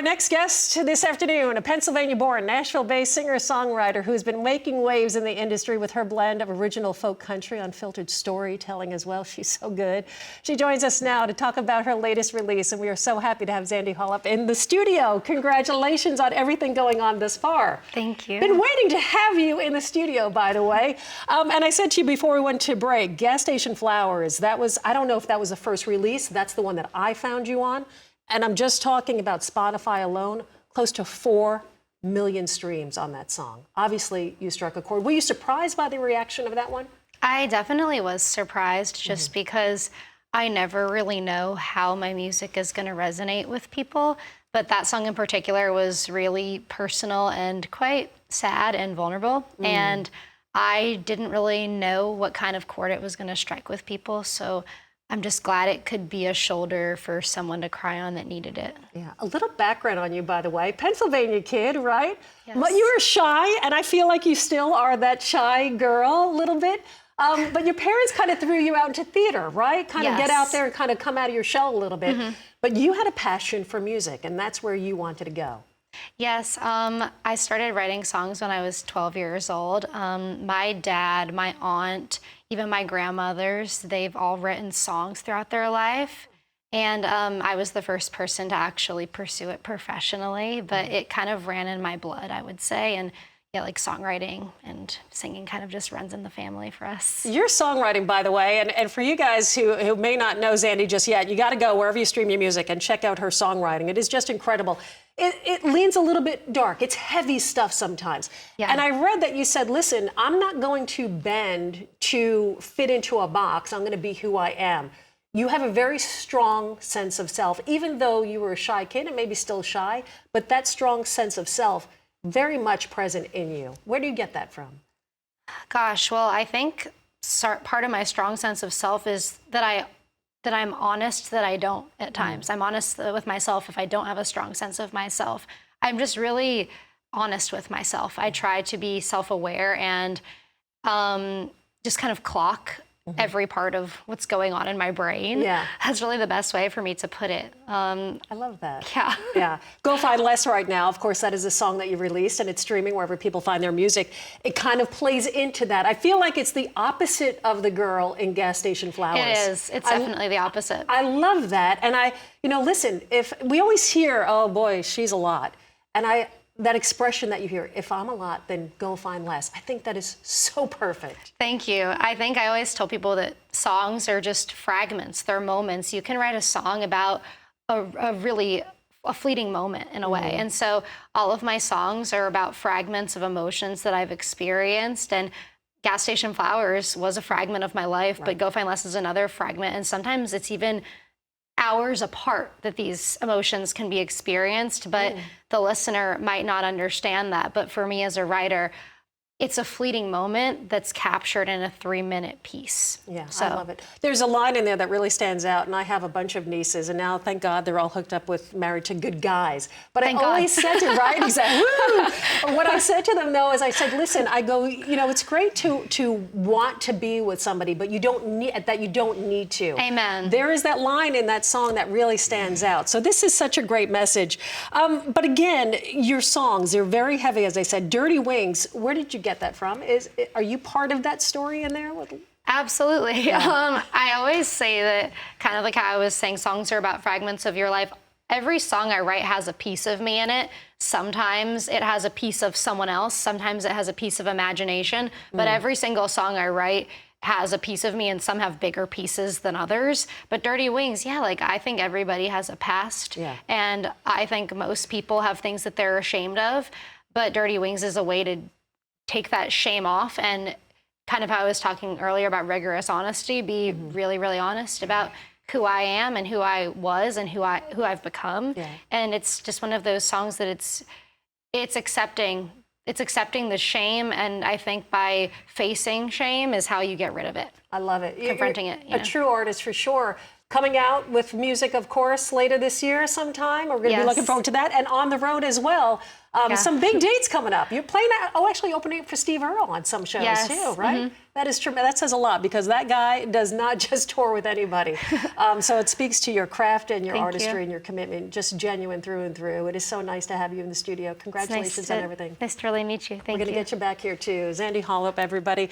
next guest this afternoon, a Pennsylvania-born, Nashville-based singer-songwriter who's been making waves in the industry with her blend of original folk country, unfiltered storytelling as well. She's so good. She joins us now to talk about her latest release, and we are so happy to have Zandi Holup in the studio. Congratulations on everything going on thus far. Thank you. Been waiting to have you in the studio, by the way. And I said to you before we went to break, Gas Station Flowers, that was, I don't know if that was the first release. That's the one that I found you on. And I'm just talking about Spotify alone, close to 4 million streams on that song. Obviously, you struck a chord. Were you surprised by the reaction of that one? I definitely was surprised just because I never really know how my music is going to resonate with people. But that song in particular was really personal and quite sad and vulnerable. And I didn't really know what kind of chord it was going to strike with people. So I'm just glad it could be a shoulder for someone to cry on that needed it. Yeah, a little background on you, by the way. Pennsylvania kid, right? Yes. But you were shy, and I feel like you still are that shy girl a little bit. But your parents kind of threw you out into theater, right? Kind of get out there and kind of come out of your shell a little bit. But you had a passion for music, and that's where you wanted to go. Yes, I started writing songs when I was 12 years old. My dad, my aunt, even my grandmothers, they've all written songs throughout their life. And I was the first person to actually pursue it professionally, but it kind of ran in my blood, I would say. And yeah, like songwriting and singing kind of just runs in the family for us. Your songwriting, by the way, and for you guys who may not know Zandi just yet, you got to go wherever you stream your music and check out her songwriting. It is just incredible. It leans a little bit dark. It's heavy stuff sometimes. Yeah. And I read that you said, listen, I'm not going to bend to fit into a box. I'm going to be who I am. You have a very strong sense of self, even though you were a shy kid and maybe still shy, but that strong sense of self very much present in you. Where do you get that from? Gosh, well, I think part of my strong sense of self is that I'm honest that I don't at times. I'm honest with myself if I don't have a strong sense of myself. I'm just really honest with myself. I try to be self-aware and just kind of clock every part of what's going on in my brain. Yeah. That's really the best way for me to put it. I love that. Yeah. Yeah. Go Find Less right now. Of course, that is a song that you released, and it's streaming wherever people find their music. It kind of plays into that. I feel like it's the opposite of the girl in Gas Station Flowers. It is. It's definitely the opposite. I love that. And listen, if we always hear, oh boy, she's a lot. And that expression that you hear, if I'm a lot, then go find less. I think that is so perfect. Thank you. I think I always tell people that songs are just fragments. They're moments. You can write a song about a fleeting moment in a way. And so all of my songs are about fragments of emotions that I've experienced. And Gas Station Flowers was a fragment of my life, but Go Find Less is another fragment. And sometimes it's even hours apart that these emotions can be experienced, but the listener might not understand that. But for me as a writer, it's a fleeting moment that's captured in a 3-minute piece. Yeah, I love it. There's a line in there that really stands out, and I have a bunch of nieces, and now, thank God, they're all hooked up married to good guys. But I always said to, right, exactly, woo! What I said to them, though, is I said, listen, I go, it's great to want to be with somebody, but you don't need to. Amen. There is that line in that song that really stands out. So this is such a great message. But again, your songs, they're very heavy, as I said. Dirty Wings, where did you get that from? Are you part of that story in there? Absolutely. Yeah. I always say that, kind of like how I was saying, songs are about fragments of your life. Every song I write has a piece of me in it. Sometimes it has a piece of someone else. Sometimes it has a piece of imagination. But every single song I write has a piece of me, and some have bigger pieces than others. But Dirty Wings, I think everybody has a past. Yeah. And I think most people have things that they're ashamed of. But Dirty Wings is a way to take that shame off, and kind of how I was talking earlier about rigorous honesty, be really, really honest about who I am and who I was and who I've become. Yeah. And it's just one of those songs that it's accepting the shame, and I think by facing shame is how you get rid of it. I love it. Confronting it. A true artist for sure. coming out with music, of course, later this year sometime. We're going to be looking forward to that. And on the road as well. Some big dates coming up. You're playing, actually opening up for Steve Earle on some shows too, right? That is true. That says a lot because that guy does not just tour with anybody. So it speaks to your craft and your artistry and your commitment, just genuine through and through. It is so nice to have you in the studio. Congratulations on everything. Nice to really meet you. Thank you. We're going to get you back here too. Zandi Holup, everybody.